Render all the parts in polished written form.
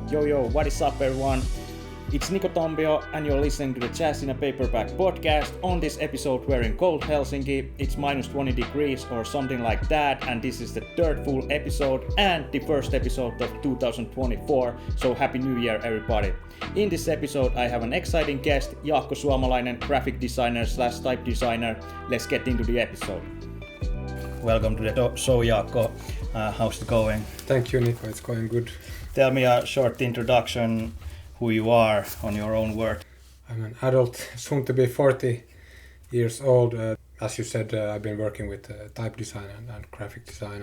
Yo, what is up everyone? It's Niko Tampio and you're listening to the Jazz in a Paperback podcast. On this episode we're in cold Helsinki, it's minus 20 degrees or something like that, and this is the third full episode and the first episode of 2024, so happy new year everybody. In this episode I have an exciting guest, Jaakko Suomalainen, graphic designer / type designer. Let's get into the episode. Welcome to the show, Jaakko. How's it going? Thank you, Niko. It's going good. Tell me a short introduction, who you are on your own work. I'm an adult, soon to be 40 years old. As you said, I've been working with type design and graphic design.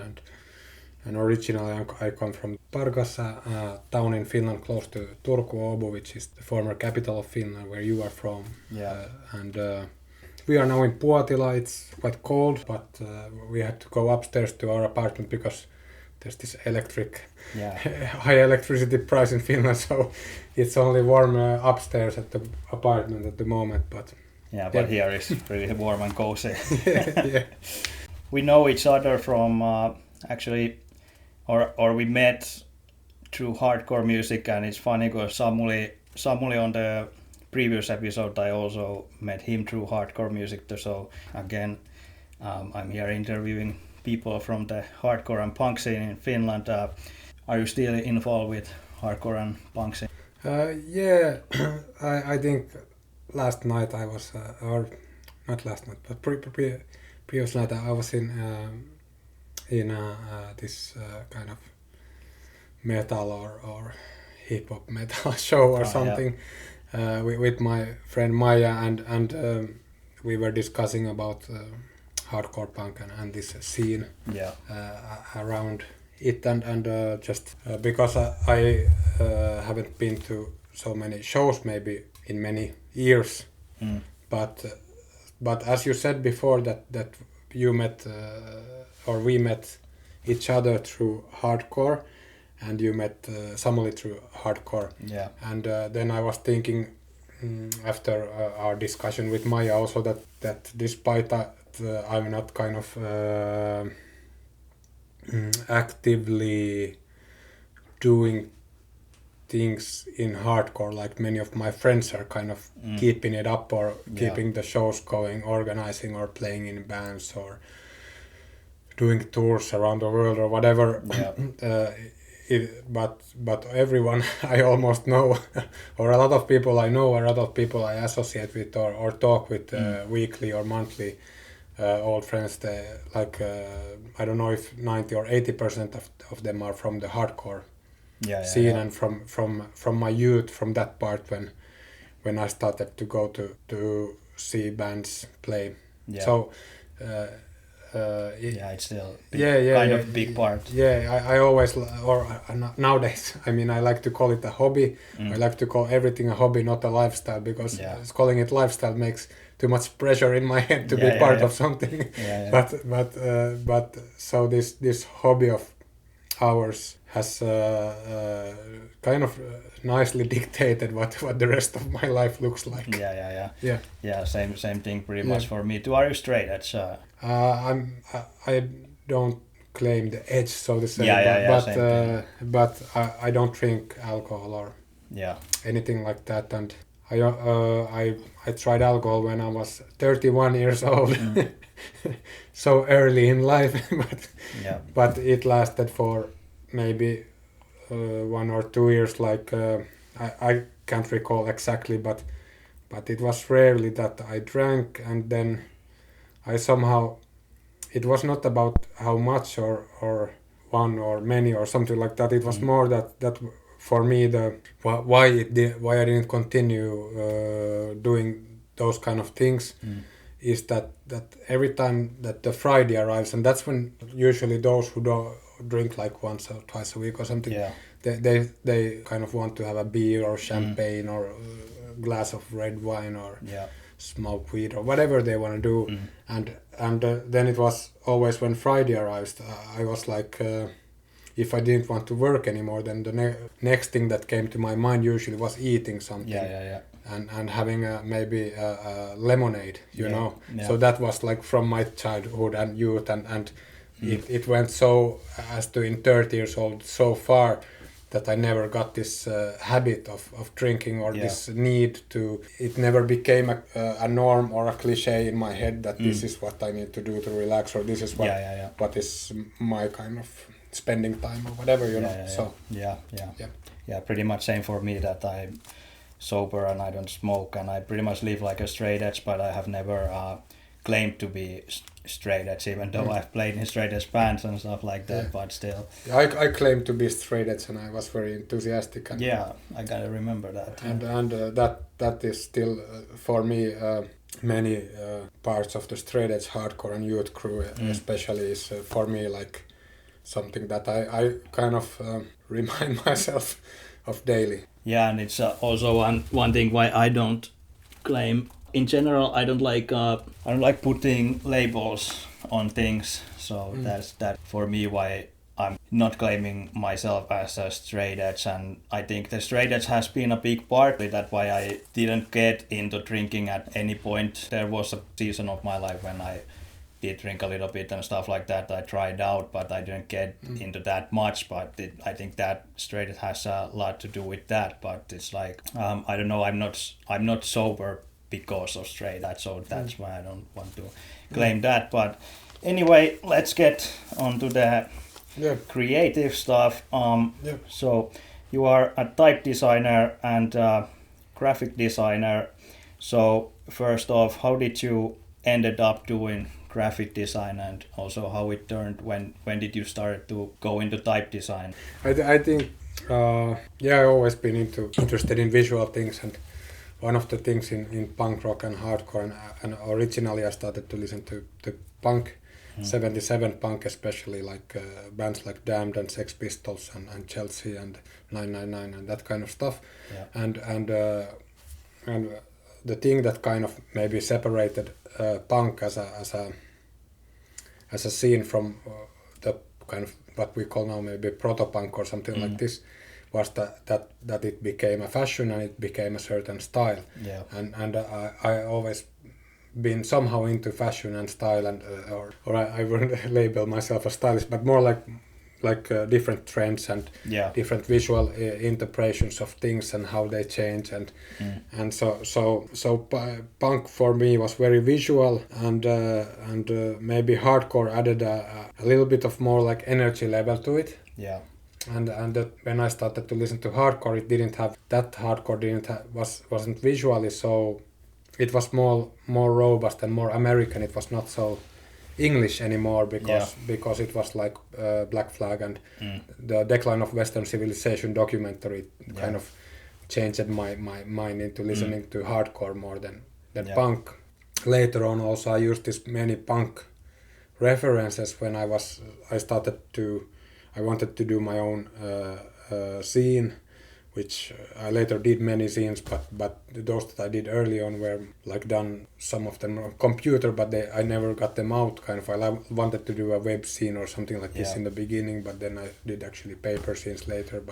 And originally I come from Parkassa, a town in Finland close to Turku, Åbo, which is the former capital of Finland, where you are from. Yeah. We are now in Puotila. It's quite cold, but we had to go upstairs to our apartment because there's this high electricity price in Finland, so it's only warm upstairs at the apartment at the moment. But here it's really warm and cozy. Yeah. We know each other from or we met through hardcore music, and it's funny because Samuli on the previous episode I also met him through hardcore music. So again, I'm here interviewing people from the hardcore and punk scene in Finland. Are you still involved with hardcore and punk scene? Yeah, I think last night I was, or not last night, but previous night I was in this kind of metal or hip hop metal show or something. Yeah. With my friend Maya, and we were discussing about hardcore punk and this scene around it, and just because I haven't been to so many shows maybe in many years, but as you said before that you met or we met each other through hardcore, and you met Samuli through hardcore. Yeah. And then I was thinking after our discussion with Maya also that despite that I'm not kind of actively doing things in hardcore like many of my friends are kind of keeping it up or keeping the shows going, organizing or playing in bands or doing tours around the world or whatever. But everyone I almost know, or a lot of people I know, or a lot of people I associate with or talk with weekly or monthly, old friends, I don't know if 90 or 80% of them are from the hardcore scene. And from my youth, from that part when I started to go to see bands play. So it's still a big part. Yeah, I always, or nowadays, I mean, I like to call it a hobby. I like to call everything a hobby, not a lifestyle, because calling it lifestyle makes too much pressure in my head to be part of something. But so this hobby of ours has kind of nicely dictated what the rest of my life looks like. Yeah. Same thing pretty much for me too. Are you straight edge? I don't claim the edge, so to say. But I don't drink alcohol or anything like that. And I tried alcohol when I was 31 years old, so early in life. But it lasted for maybe 1 or 2 years. I can't recall exactly, but it was rarely that I drank, and then I somehow, it was not about how much or one or many or something like that. It was more that for me why I didn't continue doing those kind of things is that every time that the Friday arrives, and that's when usually those who don't drink like once or twice a week or something, they kind of want to have a beer or champagne or a glass of red wine or smoke weed or whatever they want to do. And then it was always when Friday arrives, I was like, if I didn't want to work anymore, then the next thing that came to my mind usually was eating something. And having maybe a lemonade, you know. So that was like from my childhood and youth, and it went so as to in 30 years old so far that I never got this habit of drinking or this need to. It never became a norm or a cliche in my head that this is what I need to do to relax, or this is what is my kind of spending time or whatever, you know. So pretty much same for me, that I'm sober and I don't smoke and I pretty much live like a straight edge, but I have never claimed to be straight edge, even though I've played in straight edge bands and stuff like that, but still. I claim to be straight edge and I was very enthusiastic. And, I gotta remember that. And that is still, for me, many parts of the straight edge hardcore and youth crew especially is for me like something that I kind of remind myself of daily. Yeah, and it's also one thing why I don't claim. In general, I don't like putting labels on things. So that's that for me why I'm not claiming myself as a straight edge. And I think the straight edge has been a big part of that why I didn't get into drinking at any point. There was a season of my life when I did drink a little bit and stuff like that. I tried out, but I didn't get into that much. But I think that straight edge has a lot to do with that. But it's like I don't know. I'm not sober because of straight edge, so that's why I don't want to claim that. But anyway, let's get on to the creative stuff. So you are a type designer and graphic designer. So first off, how did you ended up doing graphic design, and also how it turned, when did you start to go into type design? I think I've always been interested in visual things, and one of the things in punk rock and hardcore, and originally I started to listen to punk, 77 punk especially, like bands like Damned and Sex Pistols and Chelsea and 999 and that kind of stuff. And the thing that kind of maybe separated punk as a scene from the kind of what we call now maybe proto-punk or something like this, was that it became a fashion and it became a certain style. And I always been somehow into fashion and style, and or I wouldn't label myself a stylist, but more like different trends and different visual interpretations of things and how they change, and so punk for me was very visual, and maybe hardcore added a little bit of more like energy level to it. And when I started to listen to hardcore, it didn't have that. Hardcore wasn't visually so. It was more robust and more American. It was not so English anymore because it was like Black Flag and the Decline of Western Civilization documentary kind of changed my mind into listening to hardcore more than punk. Later on, also I used this many punk references when I wanted to do my own scene, which I later did many scenes, but those that I did early on were like done, some of them on computer, but I never got them out. Kind of, I wanted to do a web scene or something like this in the beginning, but then I did actually paper scenes later.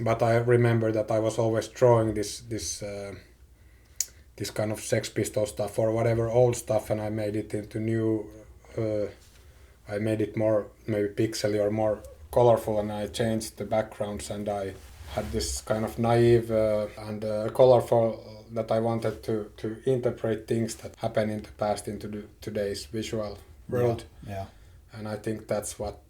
But I remember that I was always drawing this kind of Sex Pistol stuff or whatever old stuff, and I made it into new. I made it more maybe pixely or more colorful, and I changed the backgrounds, and I had this kind of naive and colorful that I wanted to interpret things that happen in the past into today's visual world. And I think that's what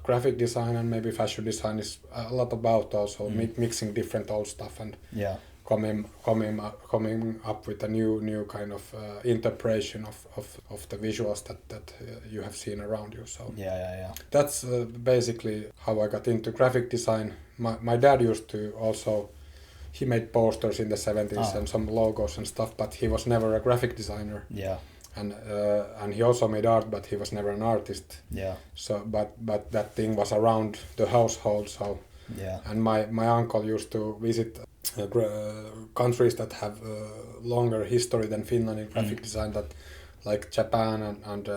graphic design and maybe fashion design is a lot about, also mixing different old stuff and coming up with a new kind of interpretation of the visuals that you have seen around you. So that's basically how I got into graphic design. My dad used to also, he made posters in the 70s and some logos and stuff, but he was never a graphic designer. And he also made art, but he was never an artist. So but that thing was around the household. So and my uncle used to visit countries that have longer history than Finland in graphic design, that like Japan and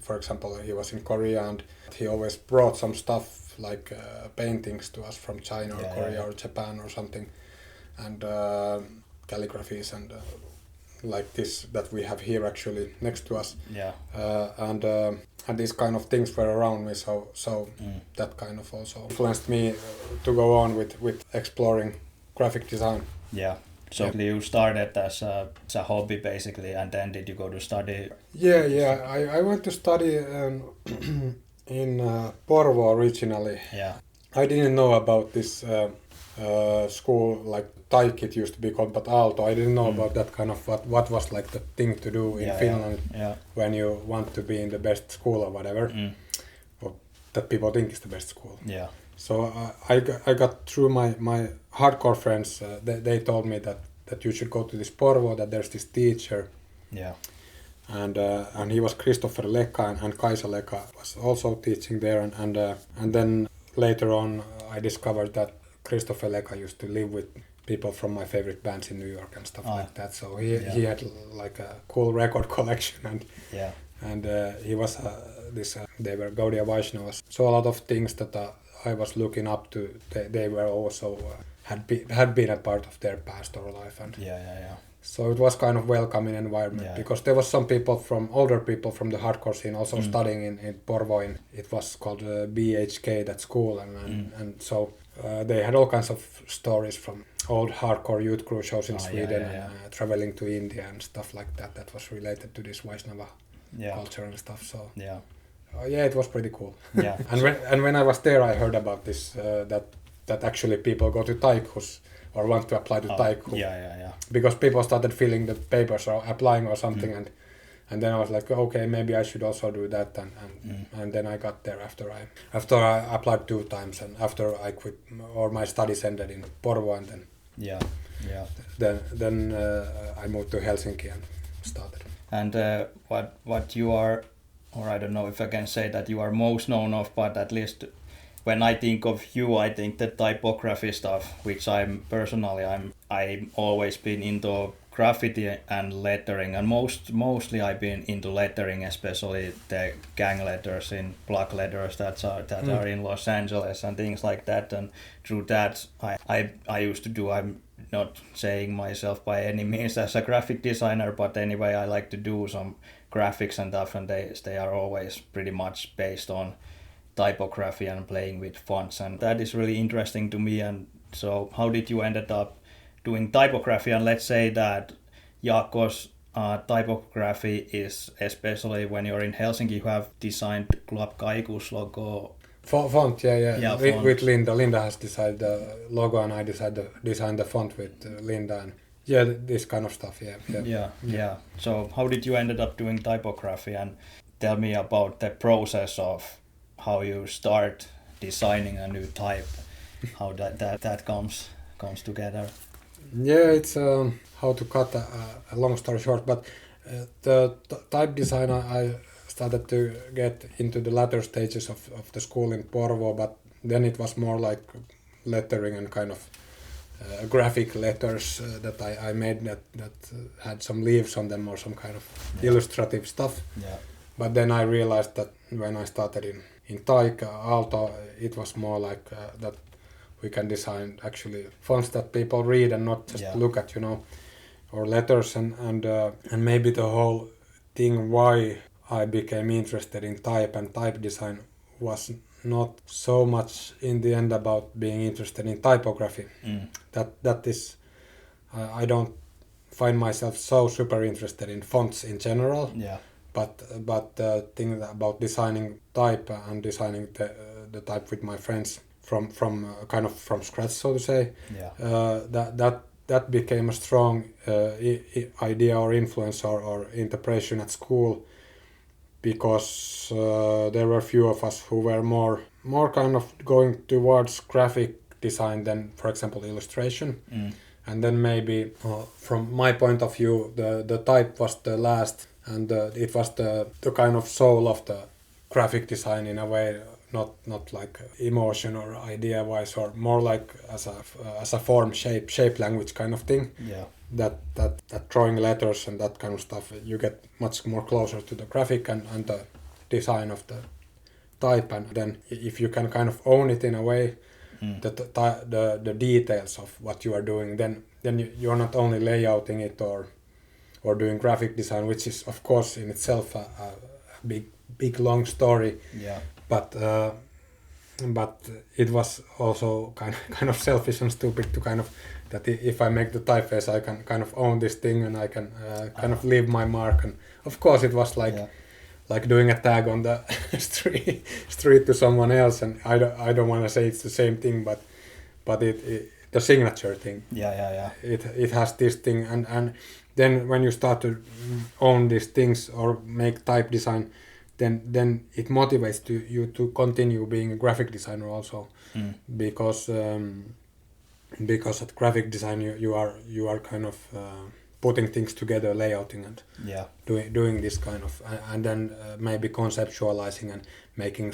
for example he was in Korea, and he always brought some stuff like paintings to us from China or Korea or Japan or something, and calligraphies and like this that we have here actually next to us. Yeah. And these kind of things were around me, so that kind of also influenced me to go on with exploring graphic design. Yeah. So you started as a hobby basically, and then did you go to study? Yeah. I went to study in Porvoo originally. Yeah. I didn't know about this school, like Taik it used to be called, but Aalto. I didn't know about that kind of what was like the thing to do in Finland when you want to be in the best school or whatever, or that people think is the best school. Yeah. So I got through my hardcore friends. They told me that you should go to this Porvoo, that there's this teacher. Yeah. And he was Christopher Leka, and Kaisa Leka was also teaching there. And then later on, I discovered that Christopher Leka used to live with people from my favorite bands in New York and stuff like that. So he had like a cool record collection, and he was they were Gaudiya Vaishnavas. So a lot of things that I was looking up to, they were also had been a part of their pastoral life, and so it was kind of welcoming environment because there was some people older people from the hardcore scene also studying in Porvoo. It was called BHK, that school, and so they had all kinds of stories from old hardcore youth crew shows in Sweden and traveling to India and stuff like that was related to this Vaishnava culture and stuff. So it was pretty cool. Yeah. and when I was there, I heard about this that actually people go to Taikus or want to apply to Taiku. Because people started filling the papers or applying or something, and then I was like, okay, maybe I should also do that, and then I got there after I applied 2 times, and after I quit or my studies ended in Porvoo, and then I moved to Helsinki and started. And what you are, or I don't know if I can say that you are most known of, but at least when I think of you, I think the typography stuff, which I'm always been into graffiti and lettering, and mostly I've been into lettering, especially the gang letters in block letters that are in Los Angeles and things like that. And through that, I used to do. I'm not saying myself by any means as a graphic designer, but anyway, I like to do some graphics and stuff, and they are always pretty much based on typography and playing with fonts, and that is really interesting to me. And so how did you ended up doing typography? And let's say that Jaakko's typography is, especially when you're in Helsinki, you have designed Club Kaiku's logo. Font, font. With Linda. Linda has designed the logo, and I designed the font with Linda, and this kind of stuff. Yeah. So how did you ended up doing typography, and tell me about the process of how you start designing a new type, how that comes together. Yeah, it's how to cut a long story short, but the type design I started to get into the latter stages of the school in Porvoo, but then it was more like lettering and kind of graphic letters that I made that had some leaves on them or some kind of illustrative stuff. Yeah. But then I realized that when I started in Taik, Aalto, it was more like that we can design actually fonts that people read and not just look at, or letters, and maybe the whole thing why I became interested in type and type design was not so much in the end about being interested in typography. That is, I don't find myself so super interested in fonts in general. Yeah. But the thing about designing type and designing the type with my friends from scratch, so to say, that became a strong idea or influence or interpretation at school, because there were a few of us who were more kind of going towards graphic design than, for example, illustration. And then maybe from my point of view, the type was the last, and it was the kind of soul of the graphic design in a way, not like emotion or idea wise, or more like as a form, shape language kind of thing. Yeah. That drawing letters and that kind of stuff, you get much more closer to the graphic and the design of the type, and then if you can kind of own it in a way, the details of what you are doing, then you're not only layouting it or or doing graphic design, which is of course in itself a big long story. Yeah. But it was also kind of selfish and stupid to kind of that if I make the typeface, I can kind of own this thing and I can kind of leave my mark. And of course, it was like doing a tag on the street to someone else. And I don't want to say it's the same thing, but it the signature thing. Yeah. It has this thing, and then when you start to own these things or make type design, then it motivates you to continue being a graphic designer also, because at graphic design you are kind of putting things together, layouting and doing this kind of, and then maybe conceptualizing and making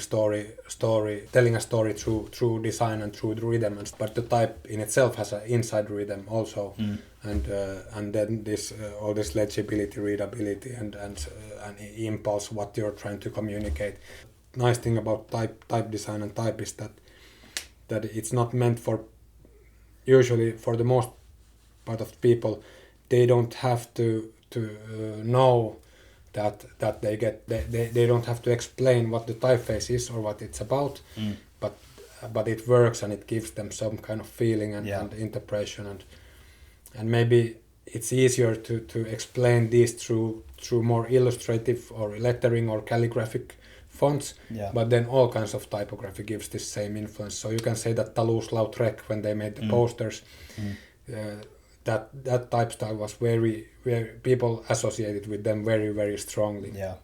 telling a story through design and through the rhythm. But the type in itself has an inside rhythm also, and then this all this legibility, readability, and impulse, what you're trying to communicate. Nice thing about type design and type is that it's not meant for, usually for the most part of people, they don't have to know that they don't have to explain what the typeface is or what it's about, but it works and it gives them some kind of feeling and interpretation, and maybe it's easier to explain this through more illustrative or lettering or calligraphic fonts, but then all kinds of typography gives this same influence. So you can say that Toulouse-Lautrec, when they made the posters, that type style was very people associated with them very, very strongly. Yeah.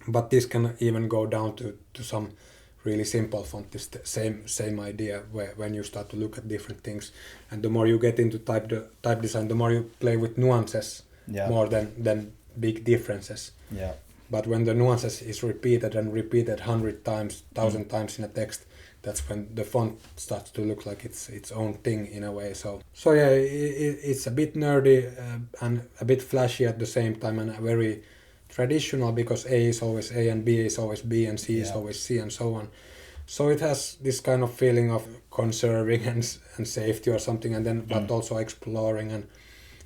But this can even go down to some really simple font. This same idea when you start to look at different things, and the more you get into type design, the more you play with nuances more than big differences. Yeah. But when the nuances is repeated 100 times, 1,000 times in a text, that's when the font starts to look like its own thing in a way. So yeah, it's a bit nerdy and a bit flashy at the same time, and very traditional, because A is always A and B is always B and C is always C and so on. So it has this kind of feeling of conserving and safety or something, and then but also exploring and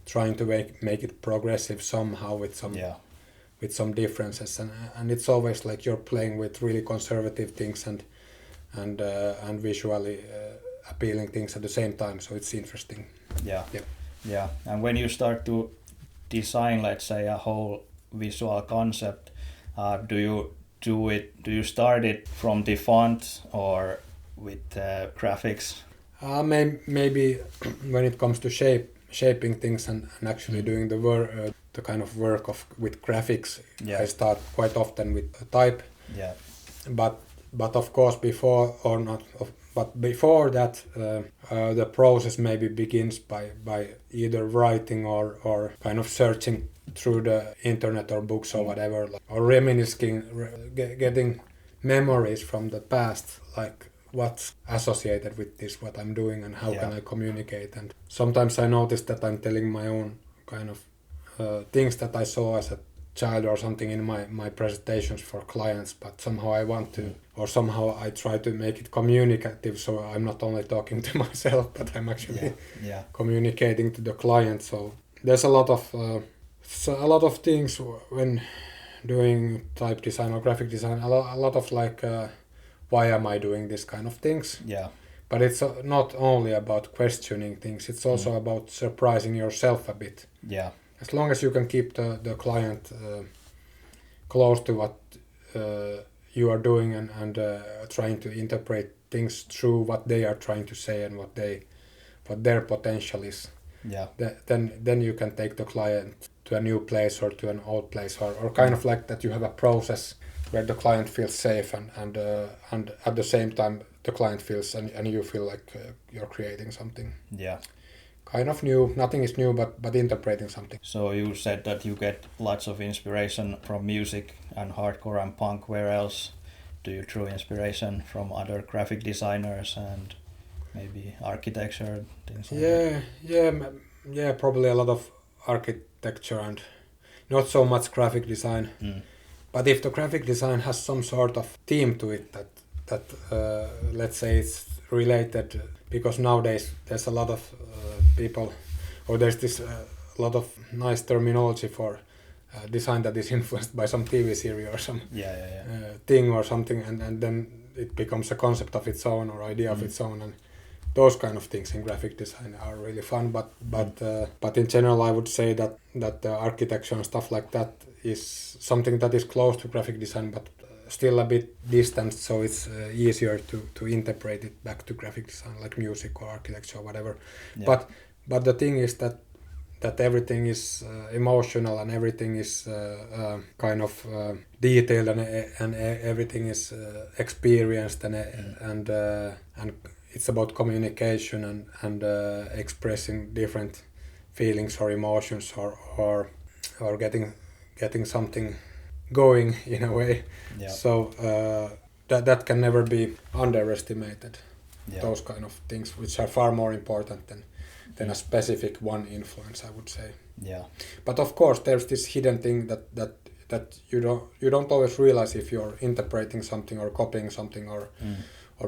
trying to make it progressive somehow with some differences, and it's always like you're playing with really conservative things and visually appealing things at the same time, so it's interesting. Yeah. And when you start to design, let's say, a whole visual concept, do you start it from the font or with graphics? Maybe when it comes to shaping things and actually doing the kind of work with graphics, I start quite often with a type. Yeah. But of course, before that, the process maybe begins by either writing or kind of searching through the internet or books or whatever, or reminiscing, getting memories from the past, like what's associated with this, what I'm doing, and how can I communicate. And sometimes I notice that I'm telling my own kind of things that I saw as a child or something in my presentations for clients, but somehow I want to, or somehow I try to make it communicative, so I'm not only talking to myself, but I'm actually communicating to the client. So there's a lot of things when doing type design or graphic design, a lot of like why am I doing this kind of things. But it's not only about questioning things, it's also about surprising yourself a bit. As long as you can keep the client close to what you are doing and trying to interpret things through what they are trying to say and what their potential is, then you can take the client to a new place or to an old place, or kind of like that you have a process where the client feels safe and at the same time the client feels and you feel like you're creating something. Kind of new, nothing is new, but interpreting something. So you said that you get lots of inspiration from music and hardcore and punk. Where else do you draw inspiration from other graphic designers and maybe architecture, things like that? Yeah, probably a lot of architecture and not so much graphic design. But if the graphic design has some sort of theme to it that let's say it's related, because nowadays there's a lot of people, or there's this lot of nice terminology for design that is influenced by some TV series or some thing or something, and then it becomes a concept of its own or idea of its own, and those kind of things in graphic design are really fun. But in general, I would say that architecture and stuff like that is something that is close to graphic design, but still a bit distant, so it's easier to interpret it back to graphic design, like music or architecture or whatever. Yeah. But the thing is that everything is emotional, and everything is kind of detailed, and everything is experienced, and it's about communication and expressing different feelings or emotions, or getting something going in a way. Yeah. So that can never be underestimated. Yeah. Those kind of things, which are far more important than a specific one influence, I would say. Yeah. But of course, there's this hidden thing that you don't always realize if you're interpreting something or copying something or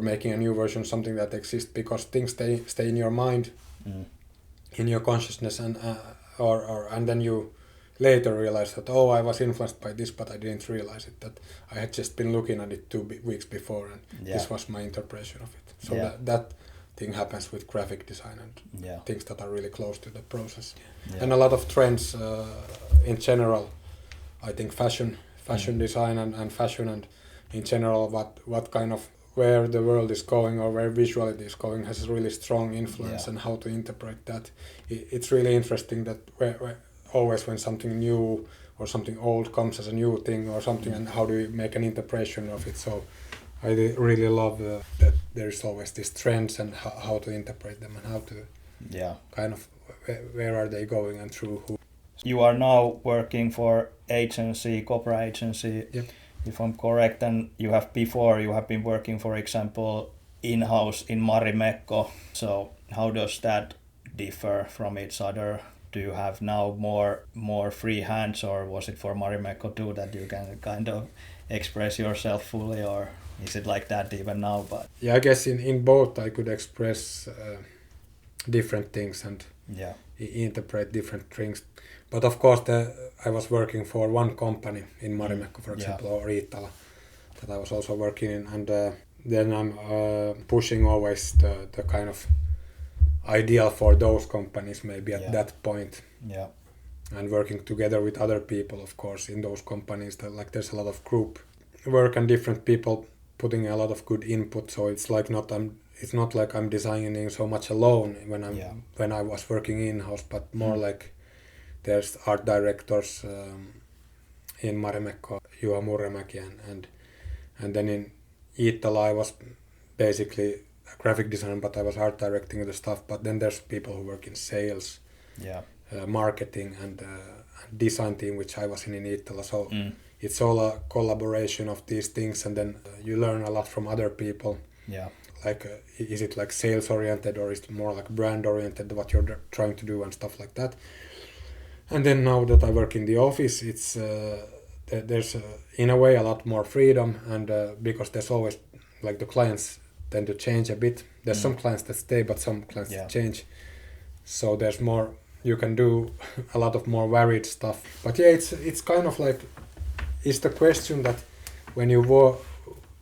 making a new version of something that exists, because things stay in your mind, in your consciousness, and then you later realize that, oh, I was influenced by this, but I didn't realize it, that I had just been looking at it 2 weeks before, and this was my interpretation of it. So that thing happens with graphic design and things that are really close to the process. Yeah. And a lot of trends in general, I think fashion design and fashion, and in general what kind of where the world is going or where visuality is going has a really strong influence, and how to interpret that. It's really interesting that where always when something new or something old comes as a new thing or something, and how do you make an interpretation of it. So I really love that there's always these trends and how to interpret them, and how to kind of where are they going and through who. You are now working for Copra agency, if I'm correct, and you have been working, for example, in-house in Marimekko. So how does that differ from each other? Do you have now more free hands, or was it for Marimekko too that you can kind of express yourself fully, or is it like that even now? But I guess in both I could express different things and interpret different things. But of course, I was working for one company in Marimekko, for example, or Iittala, that I was also working in, and then I'm pushing always the kind of ideal for those companies maybe at that point. Yeah. And working together with other people, of course, in those companies, that there's a lot of group work and different people putting a lot of good input. So it's like it's not like I'm designing so much alone when I was working in-house, but more like there's art directors in Marimekko, Juha Murremäki, and then in Iittala I was basically a graphic designer, but I was art directing the stuff. But then there's people who work in sales, marketing, and design team, which I was in Iittala. So it's all a collaboration of these things, and then you learn a lot from other people. Yeah. Like, is it like sales oriented, or is it more like brand oriented, what you're trying to do and stuff like that. And then now that I work in the office, it's there's in a way a lot more freedom, and because there's always like the clients tend to change a bit. There's some clients that stay, but some clients that change. So there's more, you can do a lot of more varied stuff. But it's kind of like, is the question that when you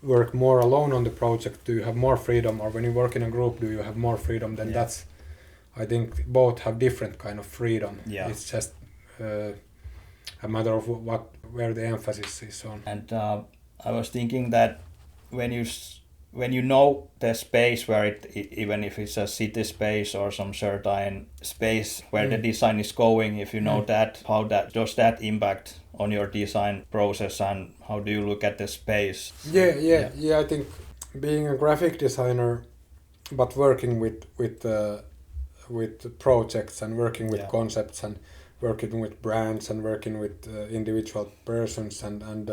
work more alone on the project, do you have more freedom, or when you work in a group, do you have more freedom? Then that's, I think both have different kind of freedom. Yeah. It's just a matter of where the emphasis is on. And I was thinking that when you know the space where even if it's a city space or some certain space where the design is going, if you know that, how does that impact on your design process, and how do you look at the space? Yeah. I think being a graphic designer, but working with projects and working with concepts and working with brands and working with individual persons and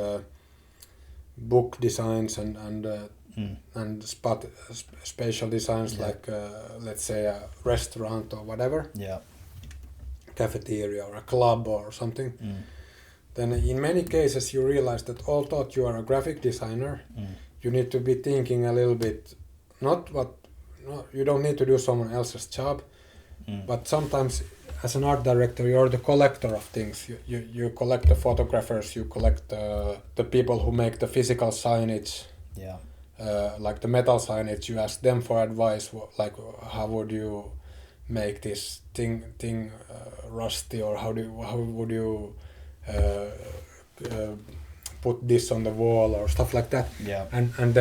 book designs and spatial designs, like let's say a restaurant or whatever, cafeteria or a club or something. Then in many cases you realize that although you are a graphic designer, you need to be thinking a little bit, you don't need to do someone else's job, but sometimes as an art director, you're the collector of things. You collect the photographers, you collect the people who make the physical signage. Yeah. Like the metal signage, you ask them for advice. Like, how would you make this thing rusty, or how would you put this on the wall, or stuff like that. Yeah. And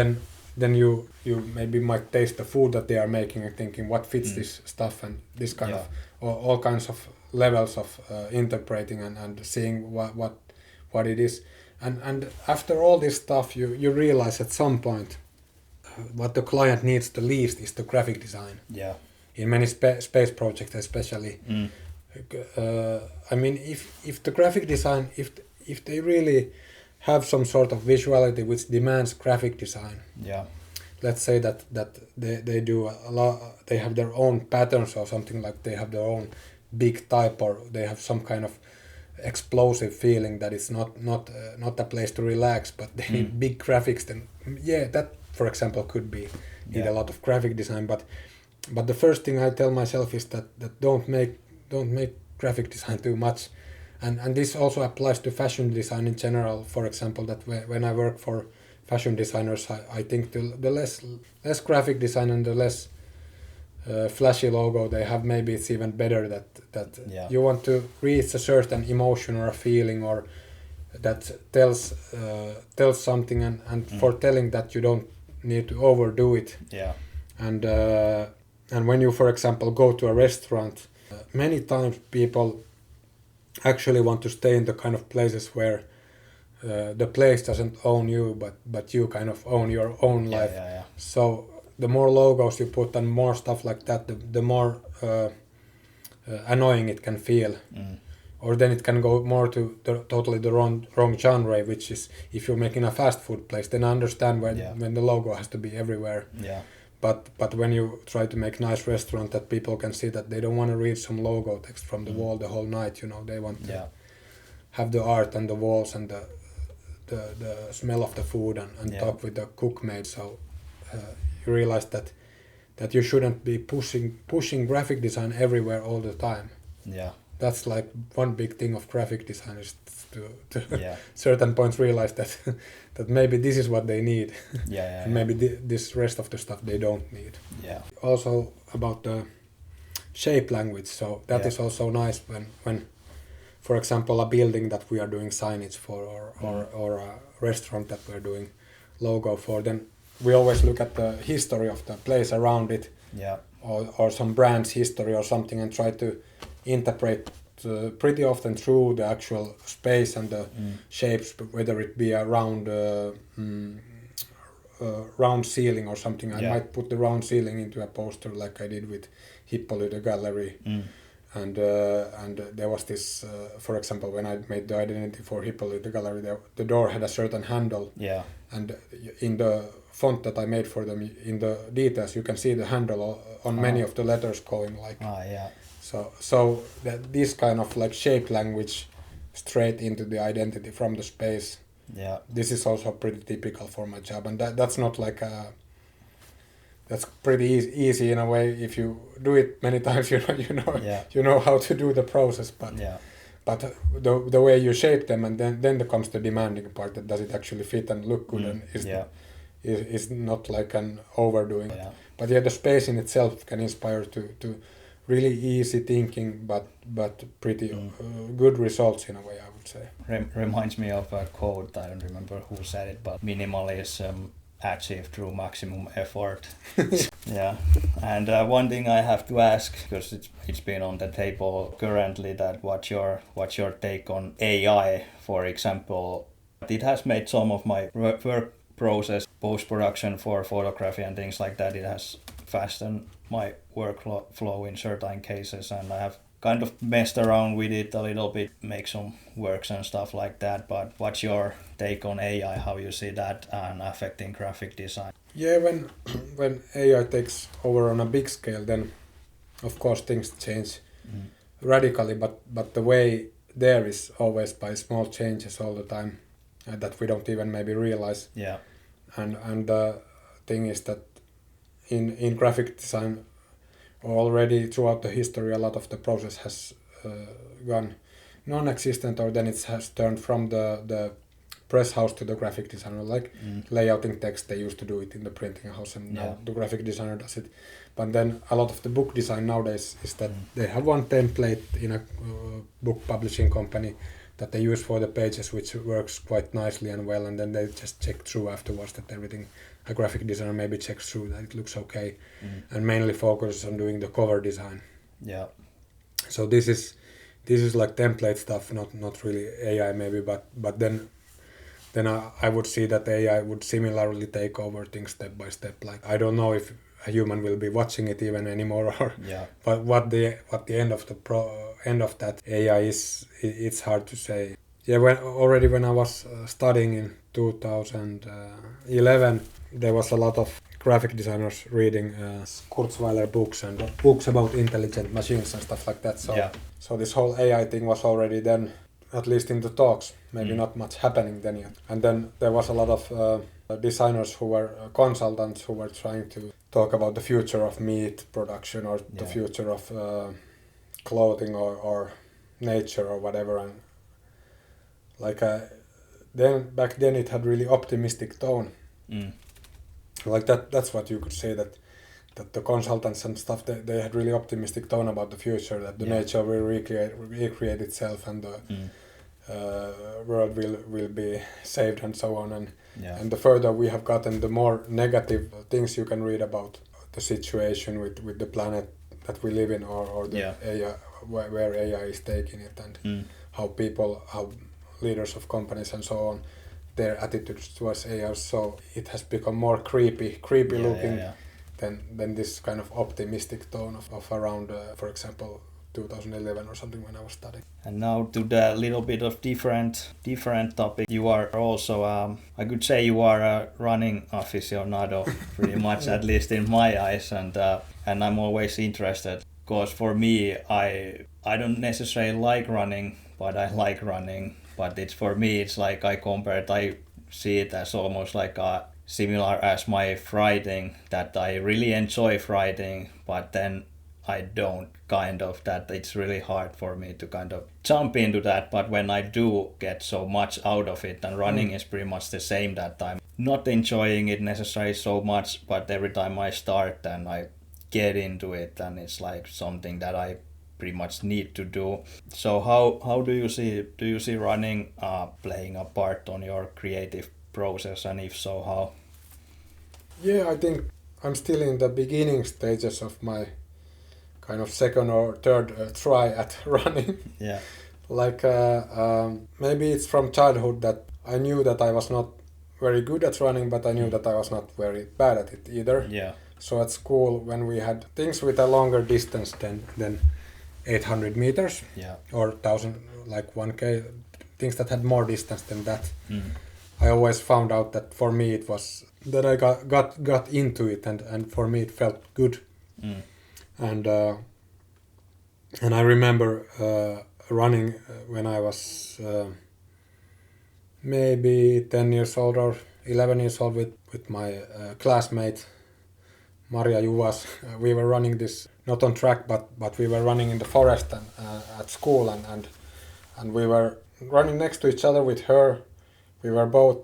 then you maybe might taste the food that they are making and thinking what fits this stuff, and this kind of all kinds of levels of interpreting and seeing what it is. And after all this stuff, you realize at some point what the client needs the least is the graphic design. Yeah. In many space projects especially. I mean, if the graphic design, if they really have some sort of visuality which demands graphic design. Yeah. Let's say that they do a lot, they have their own patterns or something, like they have their own big type, or they have some kind of explosive feeling that it's not a place to relax, but they need big graphics, then that for example could need a lot of graphic design, but the first thing I tell myself is that don't make graphic design too much. And this also applies to fashion design in general. For example, that when I work for fashion designers, I think the less graphic design and the less flashy logo they have, maybe it's even better that you want to reach a certain emotion or a feeling, or that tells something, and for telling that you don't need to overdo it. Yeah. And when you, for example, go to a restaurant, many times people actually want to stay in the kind of places where the place doesn't own you, but you kind of own your own life. Yeah. So the more logos you put and more stuff like that, the more annoying it can feel. Or then it can go more to totally the wrong genre, which is if you're making a fast food place, then I understand when the logo has to be everywhere. Yeah. But when you try to make nice restaurant that people can see, that they don't want to read some logo text from the wall the whole night, they want to have the art and the walls and the smell of the food and talk with the cook maid. So you realize that you shouldn't be pushing graphic design everywhere all the time. Yeah. That's like one big thing of graphic designers to certain points realize that maybe this is what they need. And maybe this rest of the stuff they don't need. Yeah. Also about the shape language, so that is also nice when for example a building that we are doing signage for, or a restaurant that we're doing logo for, then we always look at the history of the place around it, or some brand's history or something, and try to interpret pretty often through the actual space and the shapes, whether it be a round ceiling or something. I might put the round ceiling into a poster like I did with Hippolyte Gallery. And there was this, for example, when I made the identity for Hippolyte Gallery, the door had a certain handle. Yeah. And in the font that I made for them, in the details, you can see the handle on many of the letters going like. So that this kind of like shape language straight into the identity from the space. Yeah. This is also pretty typical for my job, and that's not like that's pretty easy in a way. If you do it many times, you know how to do the process. But the way you shape them, and then there comes the demanding part. That does it actually fit and look good, and is not like an overdoing. Yeah. But the space in itself can inspire to really easy thinking, but pretty good results in a way, I would say. Reminds me of a quote, I don't remember who said it, but minimalism achieved through maximum effort. Yeah, and one thing I have to ask, because it's been on the table currently, that what's your take on AI, for example? It has made some of my work process, post-production for photography and things like that, it has fastened my workflow in certain cases, and I have kind of messed around with it a little bit, make some works and stuff like that. But what's your take on AI, how you see that and affecting graphic design? Yeah, when AI takes over on a big scale, then of course things change radically, but the way there is always by small changes all the time that we don't even maybe realize. Yeah. And the thing is that in graphic design already throughout the history, a lot of the process has gone non-existent, or then it has turned from the press house to the graphic designer, like layouting text. They used to do it in the printing house, and now the graphic designer does it. But then a lot of the book design nowadays is that they have one template in a book publishing company that they use for the pages, which works quite nicely and well, and then they just check through afterwards that everything, a graphic designer maybe checks through that it looks okay, and mainly focuses on doing the cover design. Yeah. So this is like template stuff, not really AI maybe, but then I would see that AI would similarly take over things step by step. Like, I don't know if a human will be watching it even anymore, or but what the end of that AI is, it's hard to say. Yeah, when I was studying in 2011, there was a lot of graphic designers reading Kurzweiler books and books about intelligent machines and stuff like that. So this whole AI thing was already then, at least in the talks, maybe not much happening then yet. And then there was a lot of designers who were consultants who were trying to talk about the future of meat production, or the future of clothing, or nature, or whatever. And like then back then it had really optimistic tone. Like that's what you could say, that the consultants and stuff, they had really optimistic tone about the future, that the nature will recreate itself, and the world will be saved, and so on. And the further we have gotten, the more negative things you can read about the situation with the planet that we live in, or the AI, where AI is taking it, and how leaders of companies and so on, their attitudes towards AI. So it has become more creepy looking than this kind of optimistic tone of around, for example, 2011 or something, when I was studying. And now to the little bit of different topic. You are also, I could say you are a running aficionado, pretty much, at least in my eyes. And I'm always interested, because for me, I don't necessarily like running, but I like running. But for me, it's like I see it as almost like similar as my riding, that I really enjoy riding, but then I don't, that it's really hard for me to kind of jump into that. But when I do get so much out of it, and running is pretty much the same, that I'm not enjoying it necessarily so much, but every time I start and I get into it, and it's like something that I pretty much need to do. So how do you see running playing a part on your creative process, and if so, how? Yeah, I think I'm still in the beginning stages of my kind of second or third try at running. Yeah. Like maybe it's from childhood that I knew that I was not very good at running, but I knew that I was not very bad at it either. Yeah. So at school, when we had things with a longer distance than 800 meters or 1000, like 1K, things that had more distance than that, I always found out that for me it was that I got into it, and for me it felt good. And I remember running when I was maybe 10 years old or 11 years old with my classmate Maria Juvas. We were running this, not on track, but we were running in the forest and at school, and we were running next to each other with her. We were both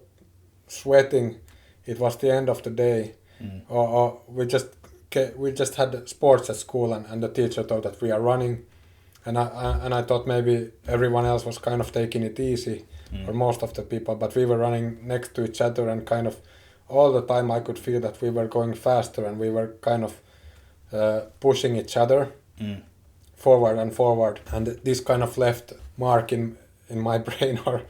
sweating. It was the end of the day, or we just had sports at school, and the teacher thought that we are running, and I thought maybe everyone else was kind of taking it easy, or most of the people, but we were running next to each other, and kind of all the time I could feel that we were going faster, and we were kind of pushing each other forward, and this kind of left mark in my brain, or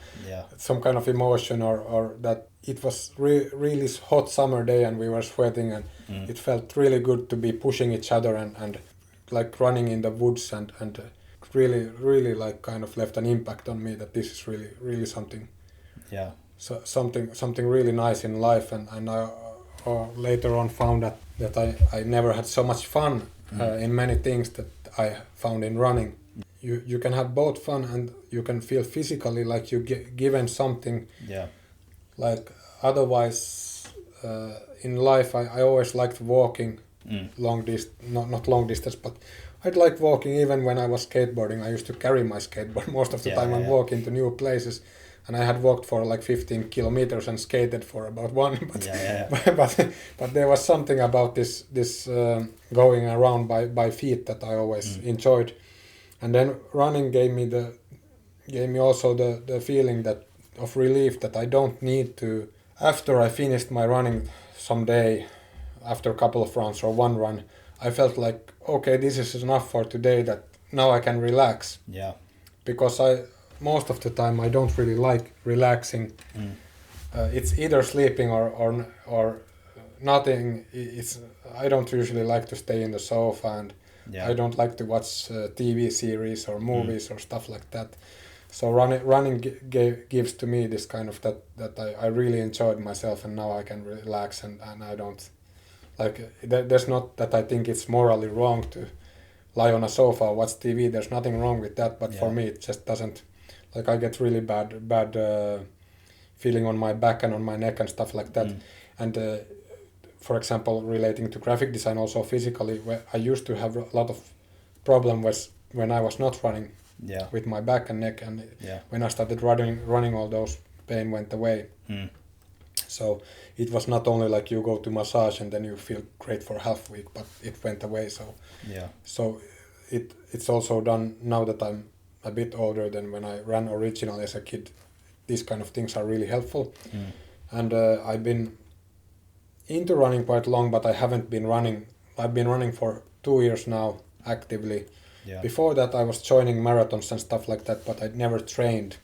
some kind of emotion, or that it was really hot summer day, and we were sweating, and it felt really good to be pushing each other and like running in the woods, and really like kind of left an impact on me, that this is really something, so something really nice in life. And I later on found that I never had so much fun in many things that I found in running. You can have both fun, and you can feel physically like you given something. Like otherwise in life I always liked walking not long distance, but I'd like walking. Even when I was skateboarding, I used to carry my skateboard most of the time and walk into new places. And I had walked for like 15 kilometers and skated for about one. But there was something about this going around by feet that I always enjoyed. And then running gave me also the feeling of relief that I don't need to. After I finished my running someday, after a couple of runs or one run, I felt like, okay, this is enough for today, that now I can relax. Yeah. Because most of the time I don't really like relaxing. It's either sleeping or nothing. I don't usually like to stay in the sofa, and I don't like to watch TV series or movies or stuff like that. So running gives to me this kind of that I really enjoyed myself, and now I can relax and I don't like. There's not that I think it's morally wrong to lie on a sofa or watch TV. There's nothing wrong with that, but for me it just doesn't. Like I get really bad feeling on my back and on my neck and stuff like that. And for example, relating to graphic design, also physically, I used to have a lot of problems when I was not running with my back and neck. And when I started running, all those pain went away. So it was not only like you go to massage and then you feel great for half week, but it went away. So it's also done now that I'm a bit older than when I ran originally as a kid. These kind of things are really helpful. And I've been into running quite long, but I haven't been running. I've been running for 2 years now actively. Before that I was joining marathons and stuff like that, but I'd never trained.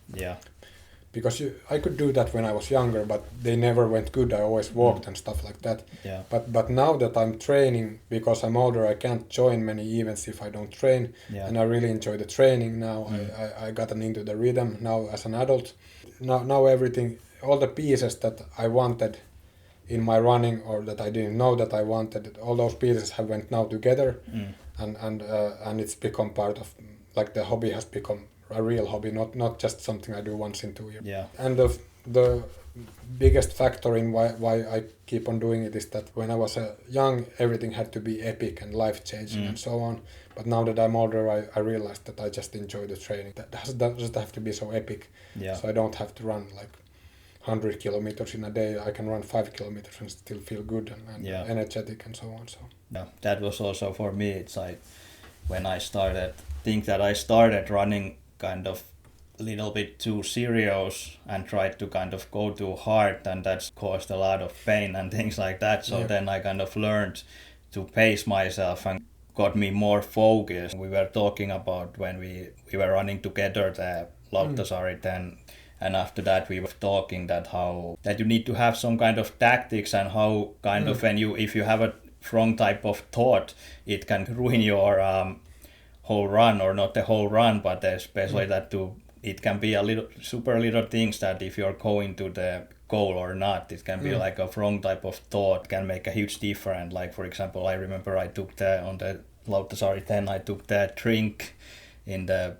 Because I could do that when I was younger, but they never went good. I always walked and stuff like that. But now that I'm training, because I'm older, I can't join many events if I don't train. And I really enjoy the training now. I gotten into the rhythm now as an adult. Now everything, all the pieces that I wanted in my running, or that I didn't know that I wanted, all those pieces have went now together, and it's become part of, like, the hobby has become a real hobby, not just something I do once in 2 years. And the biggest factor in why I keep on doing it is that when I was young, everything had to be epic and life-changing and so on. But now that I'm older, I realized that I just enjoy the training. That doesn't have to be so epic. So I don't have to run like 100 kilometers in a day. I can run 5 kilometers and still feel good and energetic and so on. So that was also for me. It's like when I started running kind of a little bit too serious and tried to kind of go too hard, and that's caused a lot of pain and things like that. So then I kind of learned to pace myself and got me more focused. We were talking about when we were running together the Lauttasaari 10, and after that we were talking that you need to have some kind of tactics, and how kind of if you have a wrong type of thought, it can ruin your whole run, or not the whole run, but especially it can be a super little things that if you're going to the goal or not, it can be like a wrong type of thought can make a huge difference. Like for example, I remember I took on the Lauttasaari 10, I took the drink in the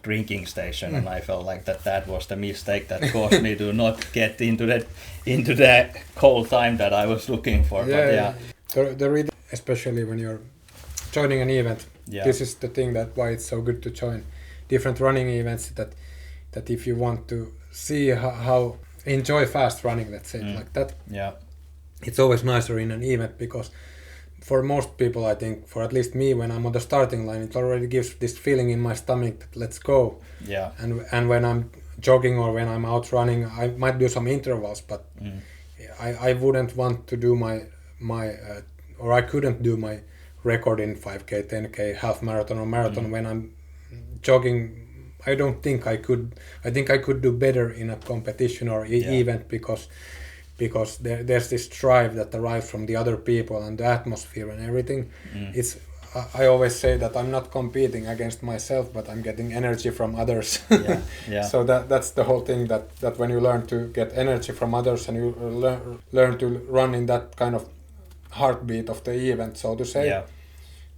drinking station, and I felt like that was the mistake that caused me to not get into the goal time that I was looking for. The rhythm, especially when you're joining an event. This is the thing why it's so good to join different running events, that if you want to see how enjoy fast running, let's say it like that, it's always nicer in an event, because for most people, I think, for at least me, when I'm on the starting line, it already gives this feeling in my stomach that let's go. And when I'm jogging or when I'm out running, I might do some intervals, but I wouldn't want to do my or I couldn't do my record in 5k, 10k, half marathon or marathon when I'm jogging. I don't think I could. I think I could do better in a competition or event, because there's this drive that arrives from the other people and the atmosphere and everything. I always say that I'm not competing against myself, but I'm getting energy from others. So that's the whole thing, that when you learn to get energy from others, and you learn to run in that kind of heartbeat of the event, so to say,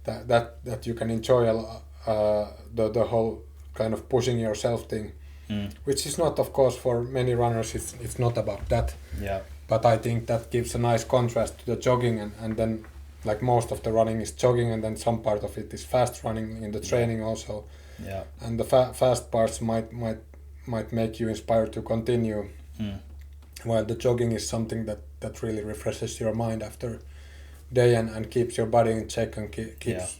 that you can enjoy the whole kind of pushing yourself thing, which is not, of course, for many runners, it's not about that. But I think that gives a nice contrast to the jogging, and then like most of the running is jogging, and then some part of it is fast running in the training also. Yeah. And the fast parts might make you inspired to continue, while the jogging is something that really refreshes your mind after day and keeps your body in check and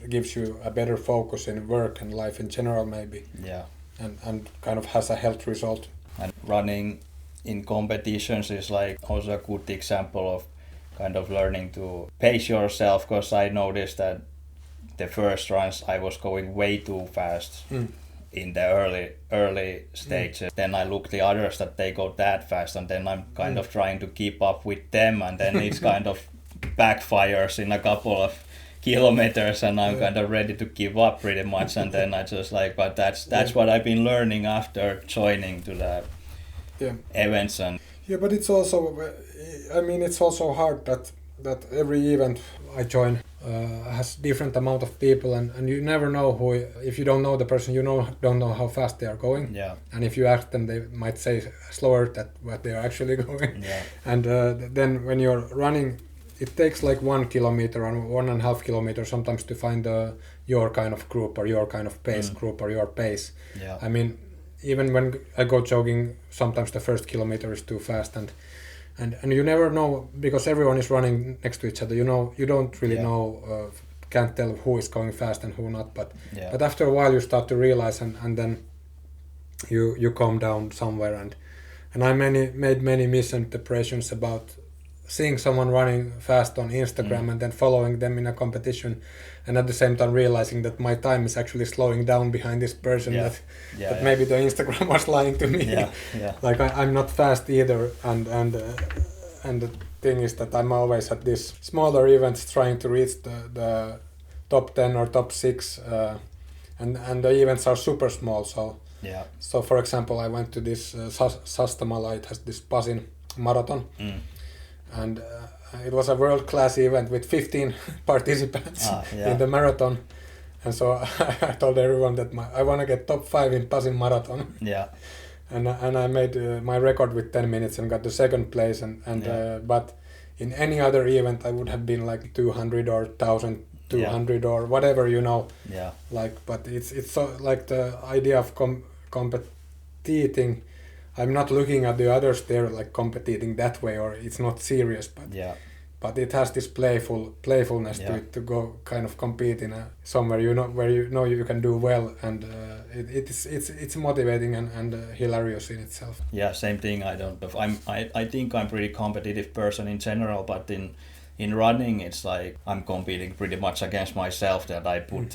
gives you a better focus in work and life in general maybe. Yeah. And kind of has a health result. And running in competitions is like also a good example of kind of learning to pace yourself, because I noticed that the first runs I was going way too fast in the early stages. Then I look the others that they go that fast, and then I'm kind of trying to keep up with them, and then it's kind of backfires in a couple of kilometers, and I'm kind of ready to give up pretty much. And then I just like, but that's what I've been learning after joining to the events. And but it's also, I mean, it's also hard that every event I join has different amount of people, and you never know who, if you don't know the person, don't know how fast they are going. Yeah. And if you ask them, they might say slower than what they are actually going. Yeah. And then when you're running, it takes like 1 kilometer or 1.5 kilometers sometimes to find your kind of group or your kind of pace group or your pace. Yeah. I mean, even when I go jogging, sometimes the first kilometer is too fast, and you never know, because everyone is running next to each other. You don't really know, can't tell who is going fast and who not. But after a while, you start to realize, and then you calm down somewhere. And I made many misinterpretations about seeing someone running fast on Instagram and then following them in a competition, and at the same time realizing that my time is actually slowing down behind this person, that maybe the Instagram was lying to me. Like I'm not fast either, and the thing is that I'm always at these smaller events trying to reach the top 10 or top 6, and the events are super small. So for example, I went to this Sastamala. It has this Pasin marathon. And it was a world-class event with 15 participants in the marathon. And so I told everyone that I want to get top 5 in Pasin marathon. Yeah. And I made my record with 10 minutes and got the second place. But in any other event, I would have been like 200 or 1,200 or whatever, Yeah. Like, but it's so like the idea of competing. I'm not looking at the others there like competing that way, or it's not serious, but it has this playfulness to it, to go kind of compete in somewhere where you can do well, and it's motivating and hilarious in itself. Yeah, same thing. I think I'm pretty competitive person in general, but in running it's like I'm competing pretty much against myself, that I put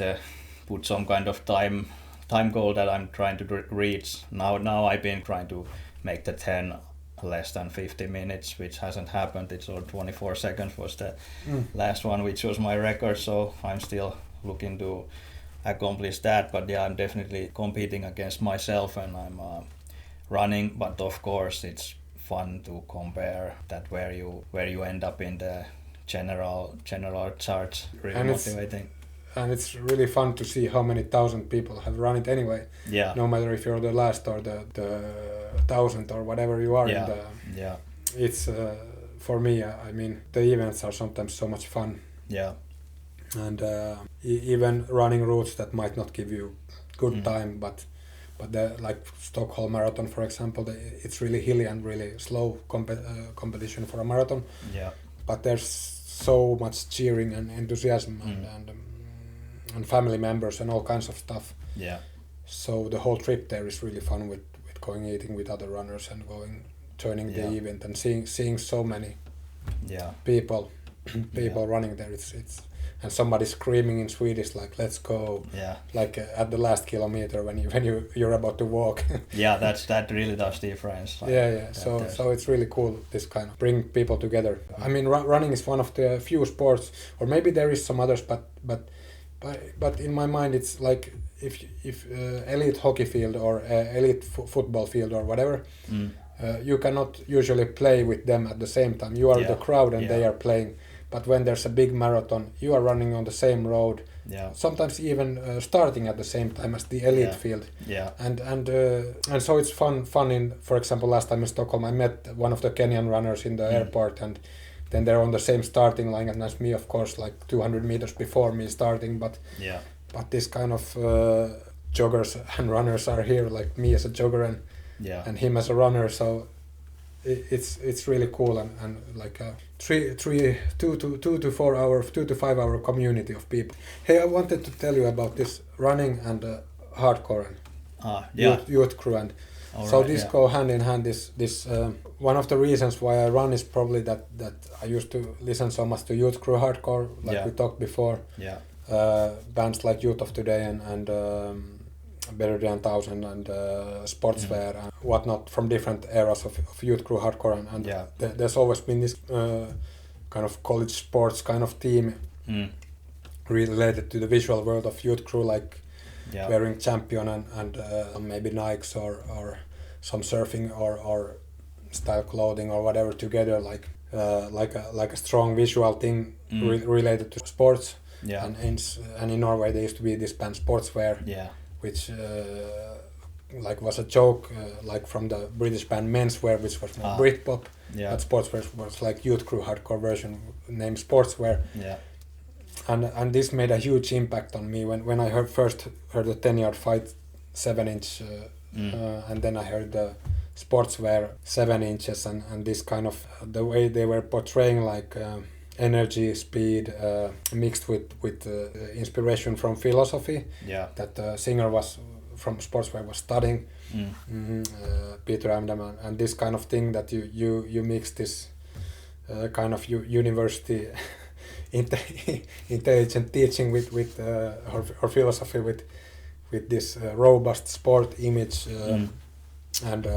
some kind of time goal that I'm trying to reach. Now I've been trying to make the 10 less than 50 minutes, which hasn't happened. It's all 24 seconds was the last one, which was my record. So I'm still looking to accomplish that. But I'm definitely competing against myself, and I'm running. But of course, it's fun to compare that where you end up in the general charts. Really motivating. And it's really fun to see how many thousand people have run it anyway. Yeah. No matter if you're the last or the 1,000 or whatever you are. It's for me. I mean, the events are sometimes so much fun. Yeah. And even running routes that might not give you good time, but the like Stockholm Marathon, for example, it's really hilly and really slow competition for a marathon. Yeah. But there's so much cheering and enthusiasm and family members and all kinds of stuff. Yeah. So the whole trip there is really fun with going eating with other runners and joining the event and seeing so many people running there. It's and somebody screaming in Swedish like "Let's go!" Like at the last kilometer when you're about to walk. that really does difference. Like, So it's really cool, this kind of bring people together. I mean, running is one of the few sports, or maybe there is some others, but in my mind it's like if elite hockey field or elite football field or whatever, you cannot usually play with them at the same time. You are the crowd and they are playing. But when there's a big marathon, you are running on the same road. Yeah. Sometimes even starting at the same time as the elite field. Yeah. And so it's fun. In, for example, last time in Stockholm, I met one of the Kenyan runners in the airport, and then they're on the same starting line as me, of course, like 200 meters before me starting, but this kind of joggers and runners are here, like me as a jogger and him as a runner, so it's really cool and like a 2 to 5 hour community of people. Hey, I wanted to tell you about this running and hardcore and youth crew, and go hand in hand. This one of the reasons why I run is probably that I used to listen so much to youth crew hardcore, like we talked before. Bands like Youth of Today and Better Than 1000 and Sportswear and whatnot from different eras of youth crew hardcore, and there's always been this kind of college sports kind of theme related to the visual world of youth crew, like wearing Champion and maybe Nikes or some surfing or style clothing or whatever together, like a strong visual thing related to sports. And in Norway there used to be this band Sportswear, which like was a joke, like from the British band Menswear, which was more Britpop. But Sportswear was like youth crew hardcore version named Sportswear. And this made a huge impact on me when I first heard the 10-yard fight 7-inch and then I heard the Sportswear 7 inches and this kind of the way they were portraying like energy, speed, mixed with inspiration from philosophy that the singer was from Sportswear was studying, Peter Amdam, and this kind of thing that you mix this kind of university intelligent teaching with or philosophy with this robust sport image and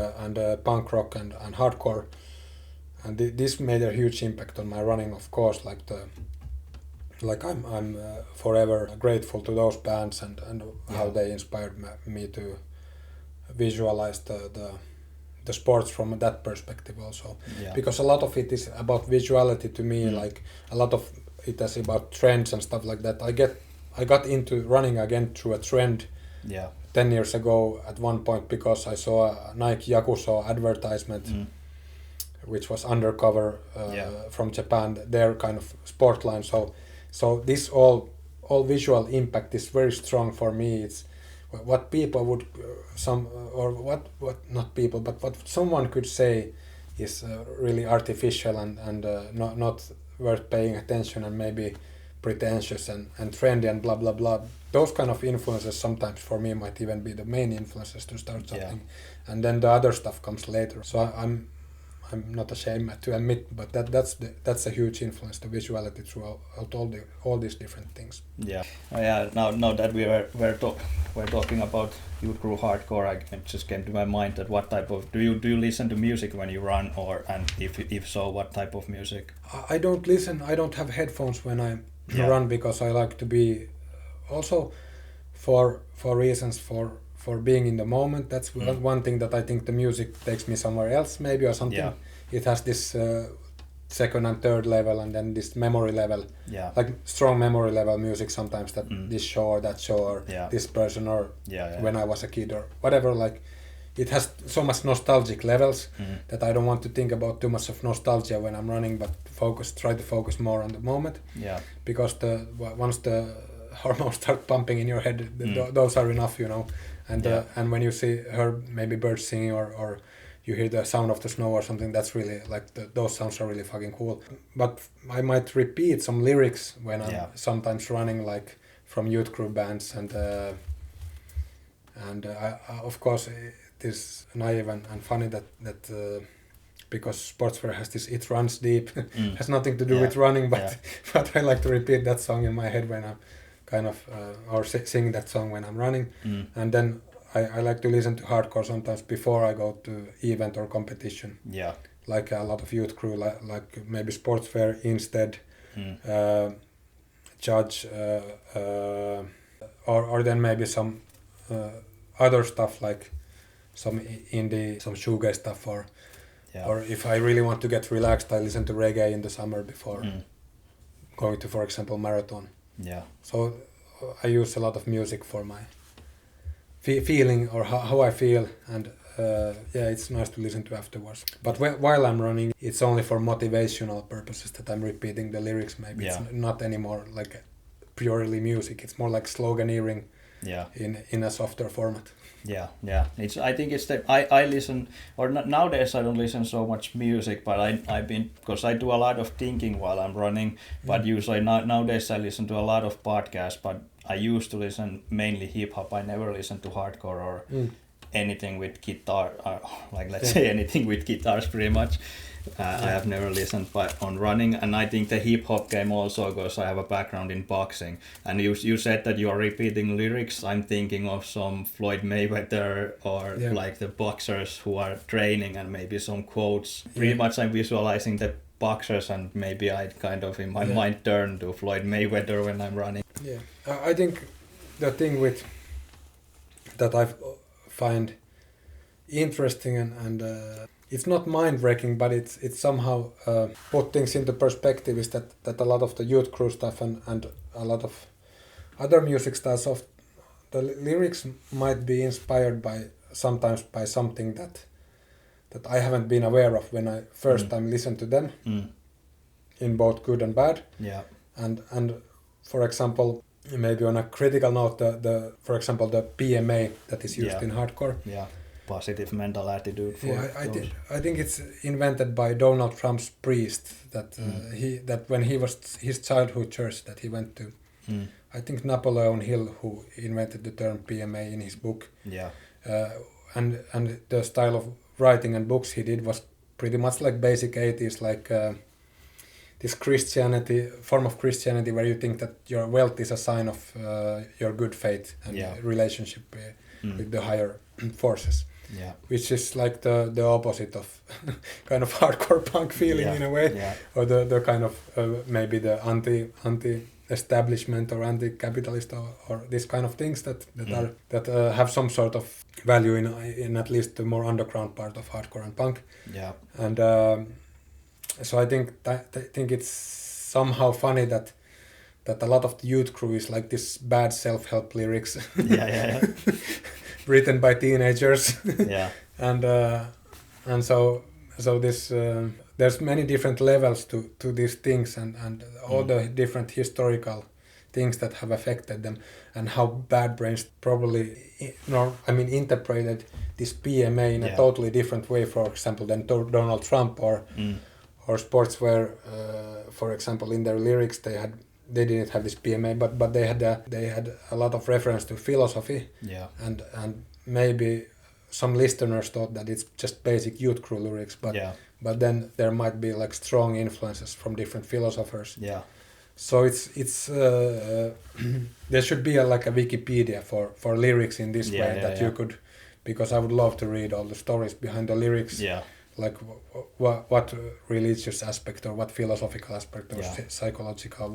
punk rock and hardcore. And this made a huge impact on my running, of course. I'm forever grateful to those bands and how they inspired me to visualize the sports from that perspective also. Because a lot of it is about visuality to me. Like a lot of it is about trends and stuff like that. I got into running again through a trend 10 years ago at one point because I saw a Nike Yakuso advertisement. Which was undercover from Japan, their kind of sport line. So this all visual impact is very strong for me. It's what people would what not people, but what someone could say is really artificial and not worth paying attention and maybe pretentious and trendy and blah blah blah. Those kind of influences sometimes for me might even be the main influences to start something, and then the other stuff comes later. So I'm not ashamed to admit, but that's a huge influence to visuality throughout all these different things. Now that we're talking about youth crew hardcore, it just came to my mind that what type of do you listen to music when you run, and if so, what type of music? I don't listen. I don't have headphones when I run because I like to be also for reasons for being in the moment. That's one thing that I think the music takes me somewhere else maybe or something. It has this second and third level and then this memory level, like strong memory level music sometimes that this show or that show or this person or when I was a kid or whatever, like it has so much nostalgic levels that I don't want to think about too much of nostalgia when I'm running, but try to focus more on the moment, because once the hormones start pumping in your head, those are enough, and when you hear maybe birds singing or you hear the sound of the snow or something, that's really like those sounds are really fucking cool. But I might repeat some lyrics when I'm sometimes running, like from youth crew bands, and I, of course it is naive and funny that because Sportswear has this "It Runs Deep" has nothing to do with running, but I like to repeat that song in my head when I'm kind of or sing that song when I'm running, and then I like to listen to hardcore sometimes before I go to event or competition. Like a lot of youth crew, like maybe Sportswear instead, Judge, or then maybe some other stuff like some indie, some shoegaze stuff, or if I really want to get relaxed, I listen to reggae in the summer before going to, for example, marathon. So I use a lot of music for my feeling or how I feel, and it's nice to listen to afterwards. But while I'm running, it's only for motivational purposes that I'm repeating the lyrics. Maybe it's not anymore like purely music. It's more like sloganeering in a softer format. Yeah. I think it's that I listen, or nowadays I don't listen so much music, but I've been, because I do a lot of thinking while I'm running. But usually nowadays I listen to a lot of podcasts. But I used to listen mainly hip hop. I never listened to hardcore or anything with guitar, say anything with guitars pretty much. I have never listened on running, and I think the hip hop came also because I have a background in boxing. And you said that you are repeating lyrics. I'm thinking of some Floyd Mayweather or like the boxers who are training, and maybe some quotes. Pretty much I'm visualizing the boxers, and maybe I'd kind of in my mind turn to Floyd Mayweather when I'm running. Yeah, I think the thing with that I find interesting and it's not mind-breaking, but it's somehow put things into perspective, is that a lot of the youth crew stuff and a lot of other music styles of the lyrics might be inspired sometimes by something that I haven't been aware of when I first time listened to them, in both good and bad. Yeah. And for example, maybe on a critical note, for example the PMA that is used in hardcore. Yeah. Positive mental attitude. I think it's invented by Donald Trump's priest, that when he was his childhood church that he went to. I think Napoleon Hill, who invented the term PMA in his book. Yeah. And the style of writing and books he did was pretty much like basic 80s, like this form of Christianity where you think that your wealth is a sign of your good faith and relationship with the higher forces. Yeah. Which is like the opposite of kind of hardcore punk feeling in a way, or the kind of maybe the anti-establishment or anti-capitalist or this kind of things that have some sort of value in at least the more underground part of hardcore and punk. Yeah. And so I think it's somehow funny that a lot of the youth crew is like this bad self-help lyrics. Written by teenagers. And so this there's many different levels to these things and all the different historical things that have affected them, and how bad brains probably interpreted this PMA in a totally different way, for example, than Donald Trump or sports where for example in their lyrics they didn't have this PMA, but they had a lot of reference to philosophy. Yeah. And maybe some listeners thought that it's just basic youth crew lyrics, but then there might be like strong influences from different philosophers. Yeah. So it's there should be a Wikipedia for lyrics in this way that you could, because I would love to read all the stories behind the lyrics. Yeah. Like what religious aspect or what philosophical aspect or psychological,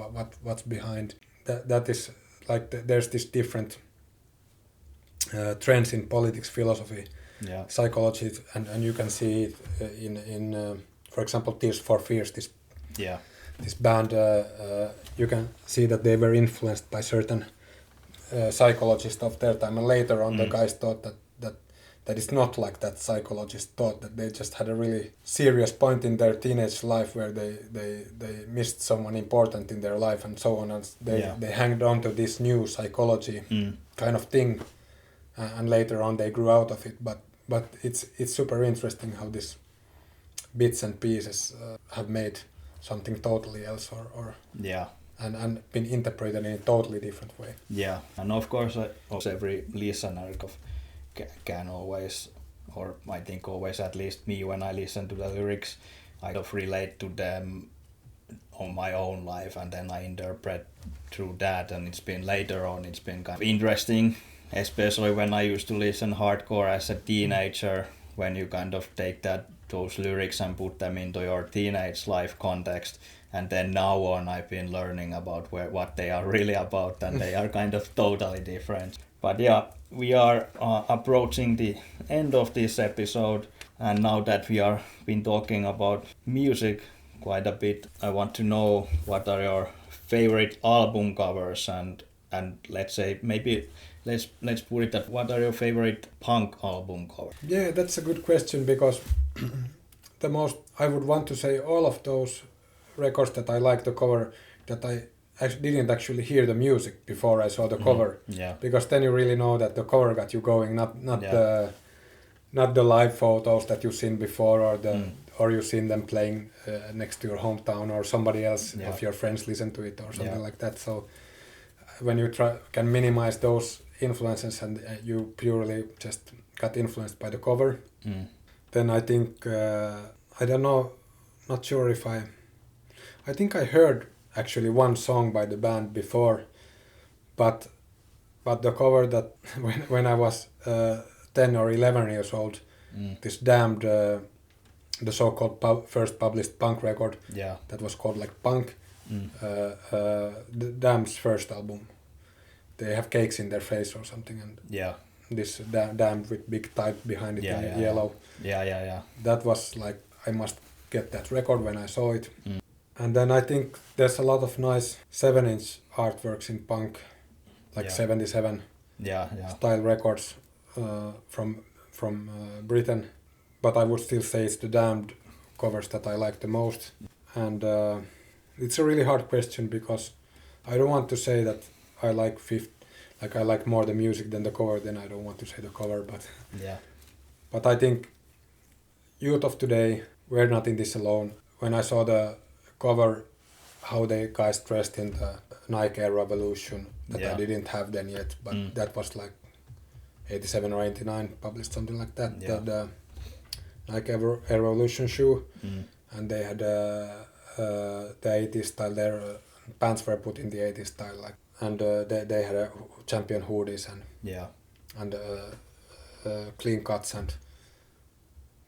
what's behind that is like there's this different trends in politics, philosophy, psychology, and you can see it in for example Tears for Fears, this band. You can see that they were influenced by certain psychologists of their time, and later on the guys thought that it's not like that psychologist thought, that they just had a really serious point in their teenage life where they missed someone important in their life and so on, and they hanged on to this new psychology kind of thing, and later on they grew out of it, but it's super interesting how these bits and pieces have made something totally else or and been interpreted in a totally different way. Yeah, and of course every listener can always, or I think always, at least me, when I listen to the lyrics, I kind of relate to them on my own life, and then I interpret through that, and it's been kind of interesting, especially when I used to listen hardcore as a teenager, when you kind of take those lyrics and put them into your teenage life context, and then now on I've been learning about what they are really about, and they are kind of totally different. But yeah, we are approaching the end of this episode, and now that we are been talking about music quite a bit, I want to know what are your favorite album covers and and let's say maybe let's put it that what are your favorite punk album covers? Yeah, that's a good question, because the most I would want to say all of those records that I like the cover, that I didn't actually hear the music before I saw the cover. Yeah. Because then you really know that the cover got you going, not the live photos that you've seen before, or or you've seen them playing next to your hometown, or somebody else of your friends listen to it or something like that. So when you can minimize those influences and you purely just got influenced by the cover, then I think I don't know, not sure if I think I heard actually one song by the band before, but the cover that when I was 10 or 11 years old, this Damned, the so-called first published punk record, that was called like Punk, the Damned's first album. They have cakes in their face or something, and this Damned with big type behind it in yellow. That was like, I must get that record when I saw it. And then I think there's a lot of nice 7-inch artworks in punk, like 77 style records from Britain. But I would still say it's the Damned covers that I like the most. And it's a really hard question, because I don't want to say that I like I like more the music than the cover, then I don't want to say the cover. But I think youth of today, we're not in this alone. When I saw the cover, how they guys dressed in the Nike Air Revolution, that I didn't have then yet, but that was like 87 or 89 published, something like that. The Nike Air Revolution shoe, and they had the 80s style. Their pants were put in the 80s style, like, and they had a champion hoodies and clean cuts, and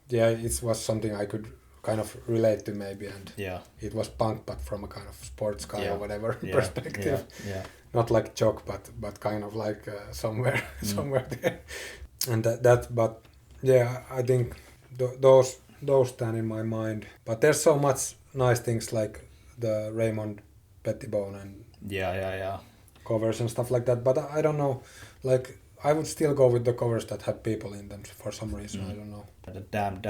it was something I could kind of relate to maybe, and it was punk but from a kind of sports car or whatever perspective. Not like jock, but kind of like somewhere there, and but I think those stand in my mind. But there's so much nice things like the Raymond Pettibone and covers and stuff like that. But I don't know, like I would still go with the covers that have people in them for some reason. I don't know. The Damned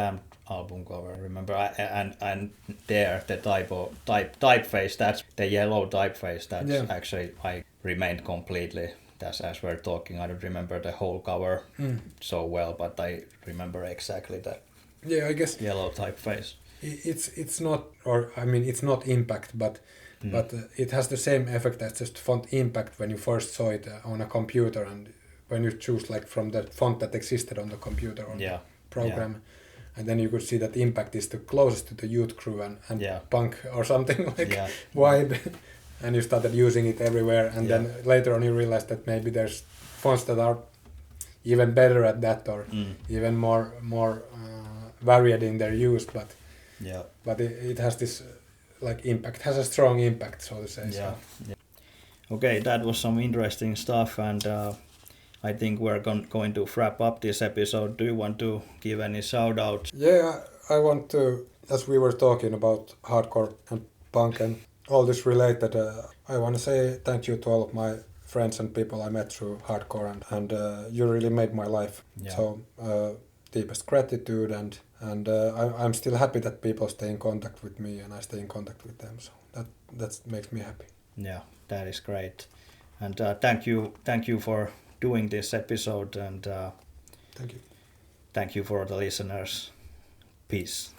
album cover, remember, and there the typeface, that's the yellow typeface, that's actually I remained completely. That's as we're talking. I don't remember the whole cover so well, but I remember exactly that. Yeah, I guess yellow typeface. It's not, or I mean, it's not Impact, but it has the same effect as just font Impact when you first saw it on a computer, and when you choose like from the font that existed on the computer or the program, and then you could see that Impact is the closest to the Youth Crew and Punk or something like vibe, and you started using it everywhere, and then later on you realized that maybe there's fonts that are even better at that, or even more varied in their use, but it has this like impact, has a strong impact, so to say. Okay, that was some interesting stuff, and I think we're going to wrap up this episode. Do you want to give any shout outs? Yeah, I want to, as we were talking about hardcore and punk and all this related, I want to say thank you to all of my friends and people I met through hardcore, and you really made my life. So deepest gratitude, and I'm still happy that people stay in contact with me and I stay in contact with them. So that makes me happy. Yeah, that is great. And thank you for doing this episode, and thank you. Thank you for the listeners. Peace.